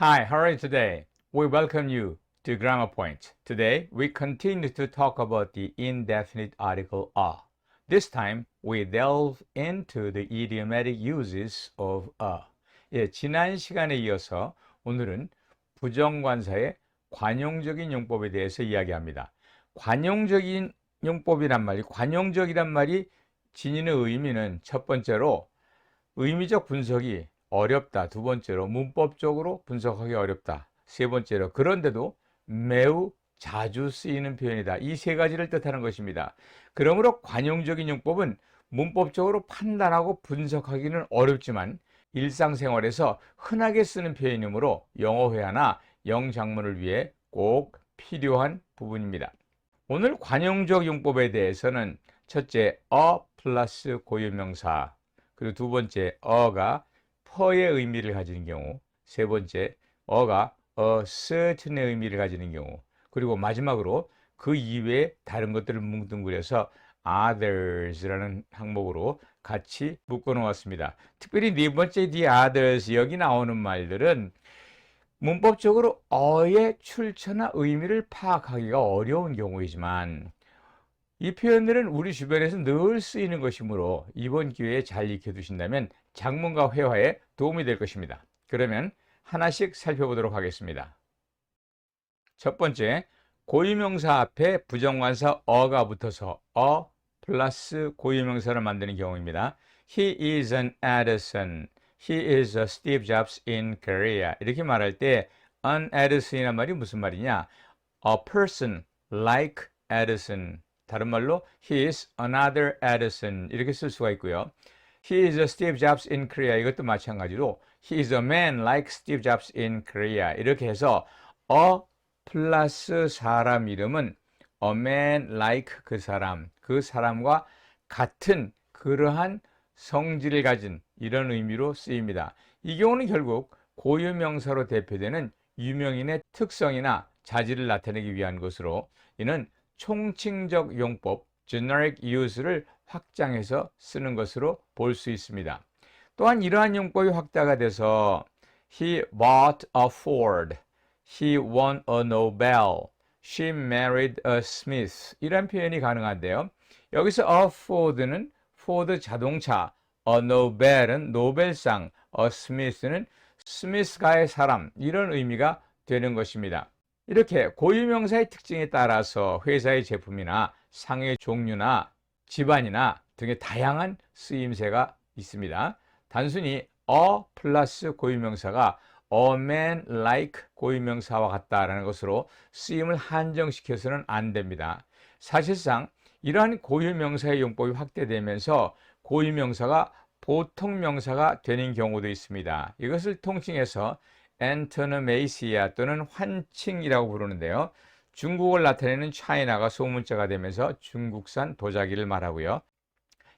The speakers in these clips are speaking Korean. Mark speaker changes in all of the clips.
Speaker 1: Hi, how are you today? We welcome you to Grammar Point. Today, we continue to talk about the indefinite article a. This time, we delve into the idiomatic uses of a. 지난 시간에 이어서 오늘은 부정관사의 관용적인 용법에 대해서 이야기합니다. 관용적인 용법이란 말이, 관용적이란 말이 지니는 의미는 첫 번째로 의미적 분석이 어렵다. 두 번째로 문법적으로 분석하기 어렵다. 세 번째로 그런데도 매우 자주 쓰이는 표현이다. 이 세 가지를 뜻하는 것입니다. 그러므로 관용적인 용법은 문법적으로 판단하고 분석하기는 어렵지만 일상생활에서 흔하게 쓰는 표현이므로 영어 회화나 영장문을 위해 꼭 필요한 부분입니다. 오늘 관용적 용법에 대해서는 첫째, 플러스 고유명사, 그리고 두 번째, 어가 per의 의미를 가지는 경우, 세 번째, 어가 a certain의 의미를 가지는 경우, 그리고 마지막으로 그 이외에 다른 것들을 뭉뚱그려서 others라는 항목으로 같이 묶어 놓았습니다. 특별히 네 번째 the others, 여기 나오는 말들은 문법적으로 어의 출처나 의미를 파악하기가 어려운 경우이지만 이 표현들은 우리 주변에서 늘 쓰이는 것이므로 이번 기회에 잘 익혀두신다면 작문과 회화에 도움이 될 것입니다. 그러면 하나씩 살펴보도록 하겠습니다. 첫 번째, 고유명사 앞에 부정관사 어가 붙어서 a 플러스 고유명사를 만드는 경우입니다. He is an Edison. He is a Steve Jobs in Korea. 이렇게 말할 때 an Edison이란 말이 무슨 말이냐? A person like Edison. 다른 말로 he is another Edison 이렇게 쓸 수가 있고요. He is a Steve Jobs in Korea 이것도 마찬가지로 he is a man like Steve Jobs in Korea 이렇게 해서 a 플러스 사람 이름은 a man like 그 사람과 같은 그러한 성질을 가진 이런 의미로 쓰입니다. 이 경우는 결국 고유명사로 대표되는 유명인의 특성이나 자질을 나타내기 위한 것으로 이는 총칭적 용법, generic use를 확장해서 쓰는 것으로 볼 수 있습니다. 또한 이러한 용법이 확대가 돼서 he bought a Ford, he won a Nobel, she married a Smith 이런 표현이 가능한데요. 여기서 a Ford는 포드 자동차, a Nobel은 노벨상, a Smith는 스미스가의 사람 이런 의미가 되는 것입니다. 이렇게 고유명사의 특징에 따라서 회사의 제품이나 상의 종류나 집안이나 등의 다양한 쓰임새가 있습니다. 단순히 a 플러스 고유명사가 a man like 고유명사와 같다라는 것으로 쓰임을 한정시켜서는 안 됩니다. 사실상 이러한 고유명사의 용법이 확대되면서 고유명사가 보통명사가 되는 경우도 있습니다. 이것을 통칭해서 엔토노메이시아 또는 환칭이라고 부르는데요. 중국을 나타내는 차이나가 소문자가 되면서 중국산 도자기를 말하고요.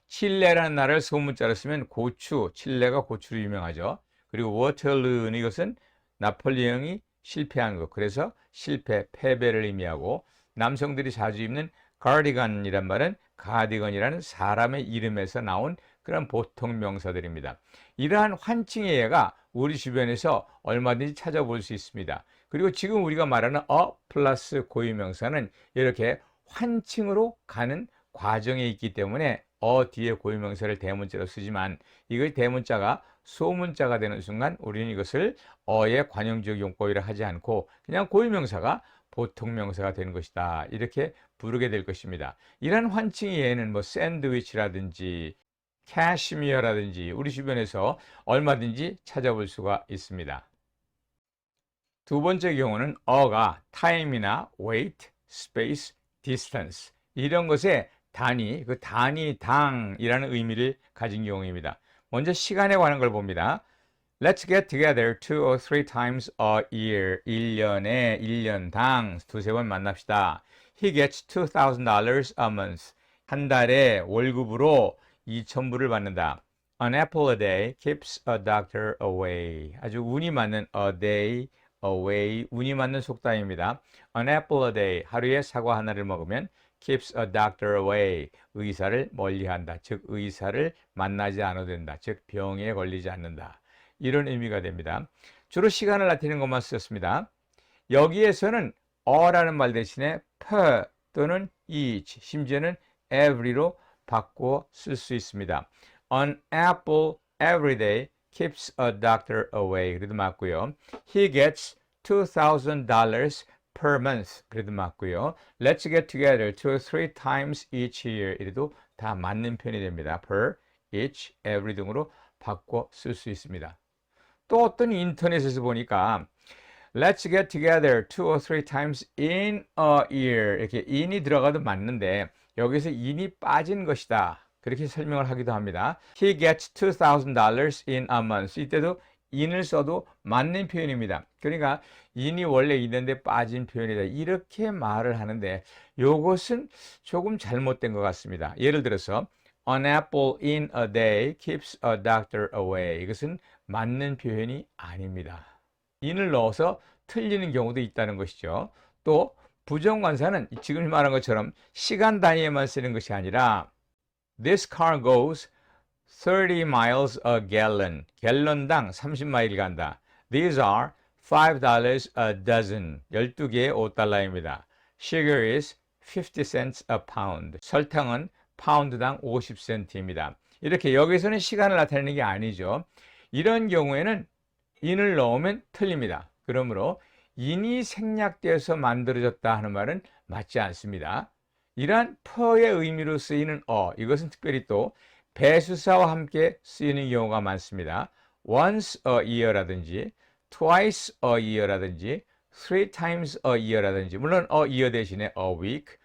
Speaker 1: 칠레라는 나라를 소문자로 쓰면 고추, 칠레가 고추로 유명하죠. 그리고 워털루는 이것은 나폴레옹이 실패한 것, 그래서 실패, 패배를 의미하고 남성들이 자주 입는 카디건이란 말은 가디건이라는 사람의 이름에서 나온 그런 보통 명사들입니다. 이러한 환칭의 예가 우리 주변에서 얼마든지 찾아볼 수 있습니다. 그리고 지금 우리가 말하는 a 플러스 고유명사는 이렇게 환칭으로 가는 과정에 있기 때문에 뒤에 고유명사를 대문자로 쓰지만 이걸 대문자가 소문자가 되는 순간 우리는 이것을 의 관용적 용법이라 하지 않고 그냥 고유명사가 보통명사가 되는 것이다 이렇게 부르게 될 것입니다. 이런 환칭의 예는 뭐 샌드위치라든지 캐시미어라든지 우리 주변에서 얼마든지 찾아볼 수가 있습니다. 두 번째 경우는 어가 time이나 weight, space, distance 이런 것의 단위, 그 단위, 당이라는 의미를 가진 경우입니다. 먼저 시간에 관한 걸 봅니다. Let's get together 2 or 3 times a year. 1년에 1년당 두세 번 만납시다. He gets $2,000 a month. 한 달에 월급으로 2,000불을 받는다. An apple a day keeps a doctor away. 아주 운이 맞는 a day away, 운이 맞는 속담입니다. An apple a day, 하루에 사과 하나를 먹으면 keeps a doctor away, 의사를 멀리한다. 즉 의사를 만나지 않아도 된다. 즉 병에 걸리지 않는다. 이런 의미가 됩니다. 주로 시간을 나타내는 것만 쓰였습니다. 여기에서는 어라는 말 대신에 per 또는 each, 심지어는 every로 바꿔 쓸 수 있습니다. An apple every day keeps a doctor away. 그래도 맞고요. He gets $2,000 per month. 그래도 맞고요. Let's get together 2-3 times each year. 이래도 다 맞는 편이 됩니다. per, each, every 등으로 바꿔 쓸 수 있습니다. 또 어떤 인터넷에서 보니까 Let's get together 2-3 times in a year. 이렇게 in이 들어가도 맞는데 여기서 in이 빠진 것이다. 그렇게 설명을 하기도 합니다. He gets $2,000 in a month. 이때도 in을 써도 맞는 표현입니다. 그러니까 in이 원래 있는데 빠진 표현이다. 이렇게 말을 하는데 이것은 조금 잘못된 것 같습니다. 예를 들어서 An apple in a day keeps a doctor away. 이것은 맞는 표현이 아닙니다. in을 넣어서 틀리는 경우도 있다는 것이죠. 또 부정관사는 지금 말한 것처럼 시간 단위에만 쓰는 것이 아니라 This car goes 30 miles a gallon. 갤런당 30마일 간다. These are $5 a dozen. 12개에 $5입니다. Sugar is 50 cents a pound. 설탕은 파운드당 50센트입니다. 이렇게 여기서는 시간을 나타내는 게 아니죠. 이런 경우에는 in을 넣으면 틀립니다. 그러므로 in이 생략되어서 만들어졌다 하는 말은 맞지 않습니다. 이러한 per의 의미로 쓰이는 이것은 특별히 또 배수사와 함께 쓰이는 경우가 많습니다. once a year라든지 twice a year라든지 three times a year라든지 물론 a year 대신에 a week,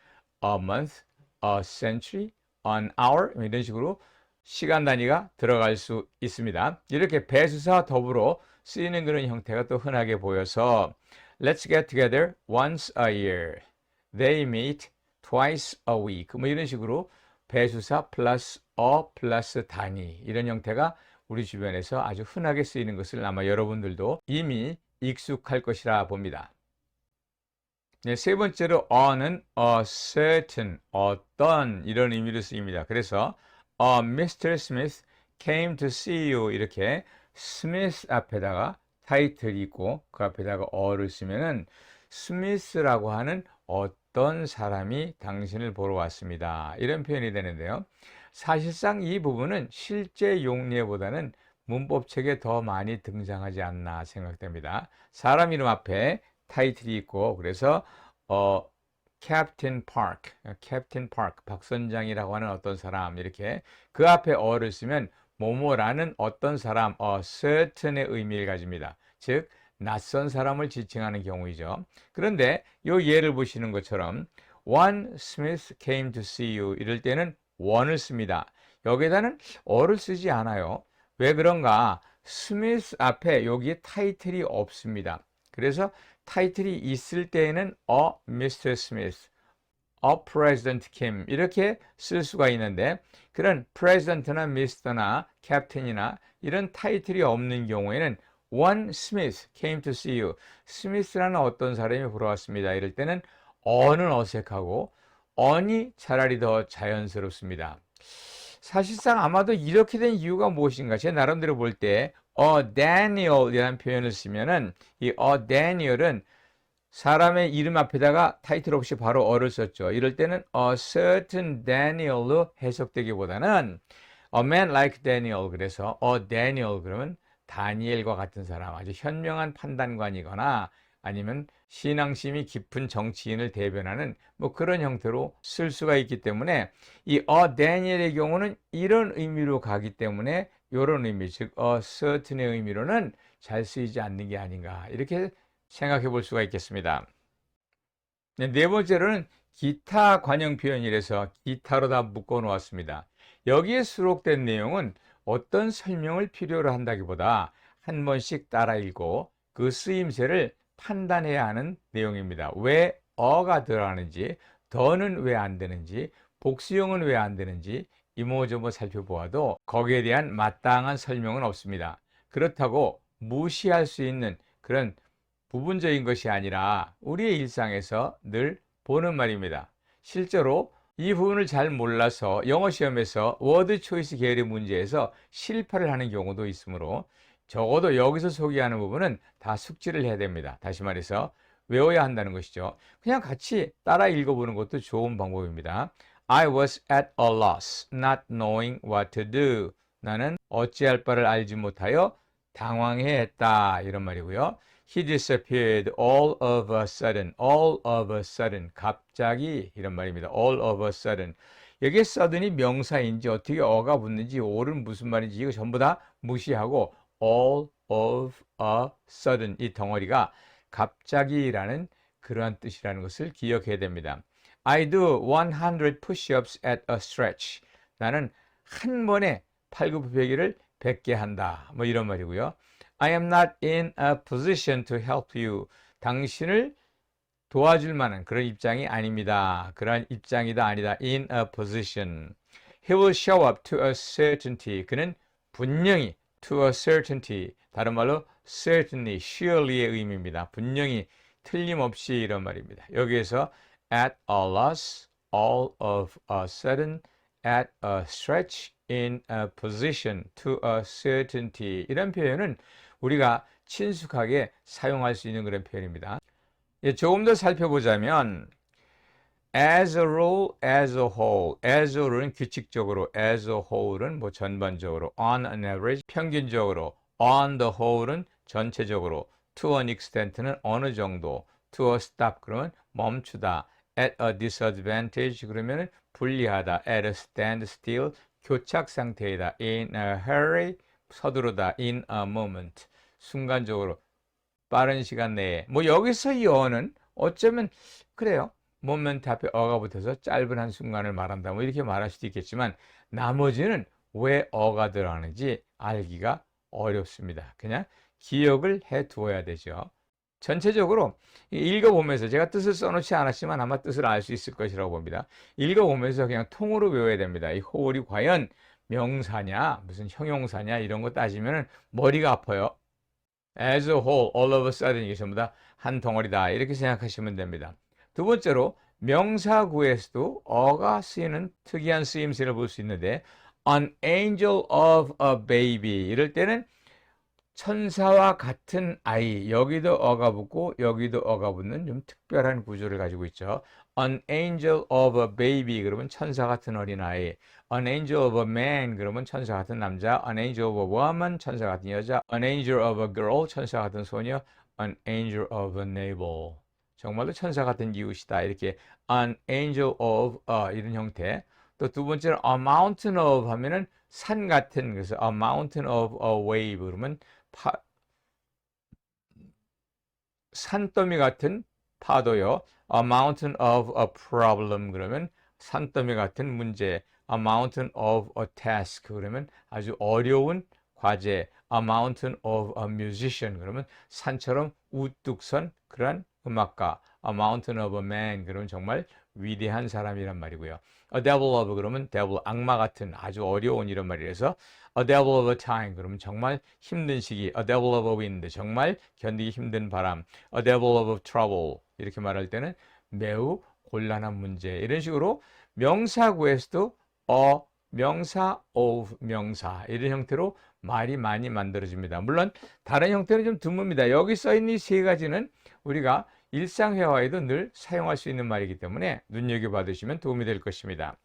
Speaker 1: a month, a century, an hour 이런 식으로 시간 단위가 들어갈 수 있습니다. 이렇게 배수사와 더불어 쓰이는 그런 형태가 또 흔하게 보여서 Let's get together once a year. They meet twice a week. 뭐 이런 식으로 배수사 플러스 플러스 단위 이런 형태가 우리 주변에서 아주 흔하게 쓰이는 것을 아마 여러분들도 이미 익숙할 것이라 봅니다. 네, 세 번째로 a는 a certain, 어떤 이런 의미로 쓰입니다. 그래서 Mr. Smith came to see you 이렇게 Smith 앞에다가 타이틀이 있고 그 앞에다가 어를 쓰면은 스미스라고 하는 어떤 사람이 당신을 보러 왔습니다. 이런 표현이 되는데요. 사실상 이 부분은 실제 용례보다는 문법책에 더 많이 등장하지 않나 생각됩니다. 사람 이름 앞에 타이틀이 있고 그래서 캡틴 파크, 박 선장이라고 하는 어떤 사람 이렇게 그 앞에 어를 쓰면 뭐뭐라는 어떤 사람, certain의 의미를 가집니다. 즉 낯선 사람을 지칭하는 경우이죠. 그런데 이 예를 보시는 것처럼 One Smith came to see you 이럴 때는 one을 씁니다. 여기에다는 어를 쓰지 않아요. 왜 그런가? 스미스 앞에 여기에 타이틀이 없습니다. 그래서 타이틀이 있을 때에는 Mr. Smith, President Kim 이렇게 쓸 수가 있는데 그런 President나 Mr나 Captain이나 이런 타이틀이 없는 경우에는 One Smith came to see you. 스미스라는 어떤 사람이 보러 왔습니다. 이럴 때는 어는 어색하고 on이 차라리 더 자연스럽습니다. 사실상 아마도 이렇게 된 이유가 무엇인가? 제 나름대로 볼 때 Daniel이라는 표현을 쓰면은 이 Daniel은 사람의 이름 앞에다가 타이틀 없이 바로 어를 썼죠. 이럴 때는 a certain Daniel로 해석되기보다는 a man like Daniel 그래서 Daniel 그러면 다니엘과 같은 사람 아주 현명한 판단관이거나 아니면 신앙심이 깊은 정치인을 대변하는 뭐 그런 형태로 쓸 수가 있기 때문에 이 Daniel의 경우는 이런 의미로 가기 때문에 이런 의미 즉 certain의 의미로는 잘 쓰이지 않는 게 아닌가 이렇게 생각해 볼 수가 있겠습니다. 네 번째로는 기타 관형 표현이라서 기타로 다 묶어 놓았습니다. 여기에 수록된 내용은 어떤 설명을 필요로 한다기보다 한 번씩 따라 읽고 그 쓰임새를 판단해야 하는 내용입니다. 왜 어가 들어가는지, 더는 왜 안 되는지, 복수형은 왜 안 되는지 이모저모 살펴보아도 거기에 대한 마땅한 설명은 없습니다. 그렇다고 무시할 수 있는 그런 부분적인 것이 아니라 우리의 일상에서 늘 보는 말입니다. 실제로 이 부분을 잘 몰라서 영어 시험에서 워드 초이스 계열의 문제에서 실패를 하는 경우도 있으므로 적어도 여기서 소개하는 부분은 다 숙지를 해야 됩니다. 다시 말해서 외워야 한다는 것이죠. 그냥 같이 따라 읽어보는 것도 좋은 방법입니다. I was at a loss, not knowing what to do. 나는 어찌할 바를 알지 못하여 당황해했다. 이런 말이고요. He disappeared all of a sudden. all of a sudden. 갑자기 이런 말입니다. all of a sudden. 여기에 sudden이 명사인지 어떻게 어가 붙는지 all은 무슨 말인지 이거 전부 다 무시하고 all of a sudden 이 덩어리가 갑자기라는 그러한 뜻이라는 것을 기억해야 됩니다. I do 100 push-ups at a stretch. 나는 한 번에 팔굽혀펴기를 100개 한다. 뭐 이런 말이고요. I am not in a position to help you. 당신을 도와줄 만한 그런 입장이 아닙니다. 그런 입장이다 아니다. in a position. He will show up to a certainty. 그는 분명히 to a certainty. 다른 말로 certainly, surely의 의미입니다. 분명히 틀림없이 이런 말입니다. 여기에서 at a loss, all of a sudden, at a stretch, in a position, to a certainty 이런 표현은 우리가 친숙하게 사용할 수 있는 그런 표현입니다. 조금 더 살펴보자면 as a rule, as a whole, as a rule은 규칙적으로, as a whole은 뭐 전반적으로, on an average 평균적으로, on the whole은 전체적으로, to an extent는 어느 정도, to a stop 그러면 멈추다, at a disadvantage 그러면 불리하다, at a standstill 교착 상태이다, in a hurry 서두르다, in a moment 순간적으로 빠른 시간 내에. 뭐 여기서 이 어는 어쩌면 그래요. 모멘트 앞에 어가 붙어서 짧은 한순간을 말한다. 뭐 이렇게 말할 수도 있겠지만 나머지는 왜 어가 들어가는지 알기가 어렵습니다. 그냥 기억을 해 두어야 되죠. 전체적으로 읽어보면서 제가 뜻을 써놓지 않았지만 아마 뜻을 알 수 있을 것이라고 봅니다. 읽어보면서 그냥 통으로 외워야 됩니다. 이 whole이 과연 명사냐 무슨 형용사냐 이런 거 따지면 머리가 아파요. as a whole, all of a sudden 이게 전부 다 한 덩어리다 이렇게 생각하시면 됩니다. 두 번째로 명사구에서도 어가 쓰이는 특이한 쓰임새를 볼 수 있는데 an angel of a baby 이럴 때는 천사와 같은 아이 여기도 어가 붙고 여기도 어가 붙는 좀 특별한 구조를 가지고 있죠. An angel of a baby 그러면 천사 같은 어린아이, An angel of a man 그러면 천사 같은 남자, An angel of a woman 천사 같은 여자, An angel of a girl 천사 같은 소녀, An angel of a neighbor 정말로 천사 같은 이웃이다 이렇게 An angel of a 이런 형태. 또 두 번째로 a mountain of 하면은 산 같은 그래서 a mountain of a wave 그러면 산더미 같은 파도요. A mountain of a problem 그러면 산더미 같은 문제. A mountain of a task 그러면 아주 어려운 과제. A mountain of a musician 그러면 산처럼 우뚝 선 그런 음악가. A mountain of a man 그러면 정말 위대한 사람이란 말이고요. A devil of 그러면 devil 악마 같은 아주 어려운 이런 말이라서 A devil of a time 그러면 정말 힘든 시기. A devil of a wind 정말 견디기 힘든 바람. A devil of a trouble 이렇게 말할 때는 매우 곤란한 문제. 이런 식으로 명사구에서도 명사, of 명사 이런 형태로 말이 많이 만들어집니다. 물론 다른 형태는 좀 드뭅니다. 여기 써있는 이 세 가지는 우리가 일상회화에도 늘 사용할 수 있는 말이기 때문에 눈여겨봐두시면 도움이 될 것입니다.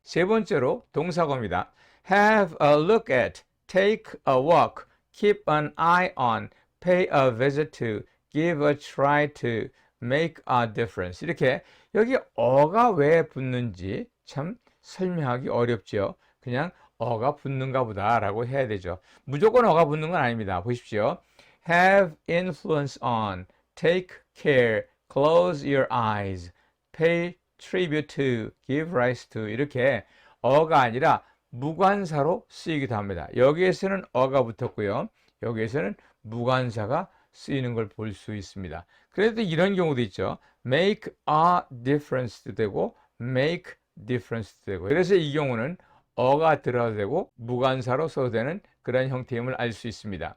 Speaker 1: 세 번째로 동사구입니다. Have a look at, take a walk, keep an eye on, pay a visit to, give a try to, make a difference. 이렇게 여기 어가 왜 붙는지 참 설명하기 어렵죠. 그냥 어가 붙는가 보다 라고 해야 되죠. 무조건 어가 붙는 건 아닙니다. 보십시오. Have influence on, take care, close your eyes, pay tribute to, give rise to 이렇게 어가 아니라 무관사로 쓰이기도 합니다. 여기에서는 어가 붙었고요. 여기에서는 무관사가 쓰이는 걸 볼 수 있습니다. 그래도 이런 경우도 있죠. make a difference도 되고 make difference도 되고 그래서 이 경우는 어가 들어도 되고 무관사로 써도 되는 그런 형태임을 알 수 있습니다.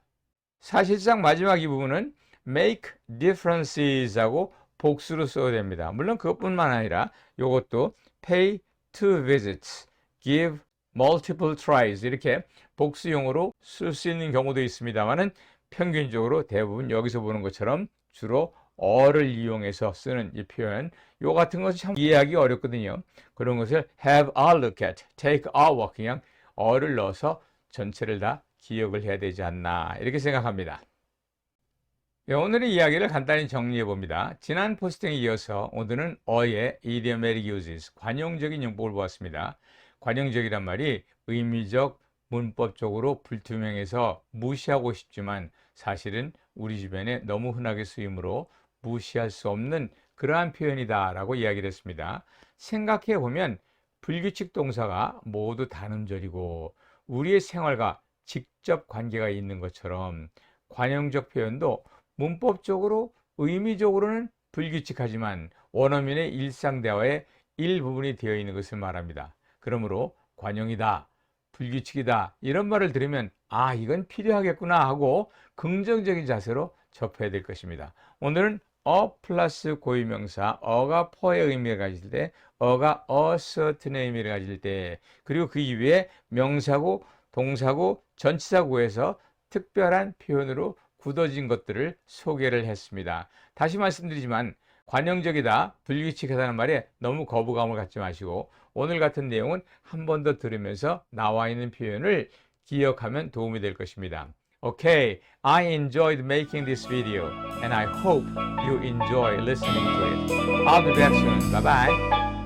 Speaker 1: 사실상 마지막 이 부분은 make differences 하고 복수로 써야 됩니다. 물론 그것뿐만 아니라 이것도 pay two visits, give multiple tries 이렇게 복수용어로 쓸 수 있는 경우도 있습니다만은 평균적으로 대부분 여기서 보는 것처럼 주로 어를 이용해서 쓰는 이 표현, 요 같은 것이 참 이해하기 어렵거든요. 그런 것을 have a look at, take a walk, 그냥 어를 넣어서 전체를 다 기억을 해야 되지 않나 이렇게 생각합니다. 오늘의 이야기를 간단히 정리해 봅니다. 지난 포스팅에 이어서 오늘은 어의 idiomatic uses, 관용적인 용법을 보았습니다. 관용적이란 말이 의미적, 문법적으로 불투명해서 무시하고 싶지만 사실은 우리 주변에 너무 흔하게 쓰이므로 무시할 수 없는 그러한 표현이다 라고 이야기를 했습니다. 생각해 보면 불규칙 동사가 모두 단음절이고 우리의 생활과 직접 관계가 있는 것처럼 관용적 표현도 문법적으로 의미적으로는 불규칙하지만 원어민의 일상 대화의 일부분이 되어 있는 것을 말합니다. 그러므로 관용이다, 불규칙이다 이런 말을 들으면 아 이건 필요하겠구나 하고 긍정적인 자세로 접해야 될 것입니다. 오늘은 어 플러스 고유명사 어가 for의 의미를 가질 때 어가 a certain의 의미를 가질 때 그리고 그 이외에 명사구, 동사구, 전치사구에서 특별한 표현으로 굳어진 것들을 소개를 했습니다. 다시 말씀드리지만 관용적이다, 불규칙하다는 말에 너무 거부감을 갖지 마시고 오늘 같은 내용은 한 번 더 들으면서 나와 있는 표현을 기억하면 도움이 될 것입니다. Okay, I enjoyed making this video and I hope you enjoy listening to it. I'll be back soon. Bye bye.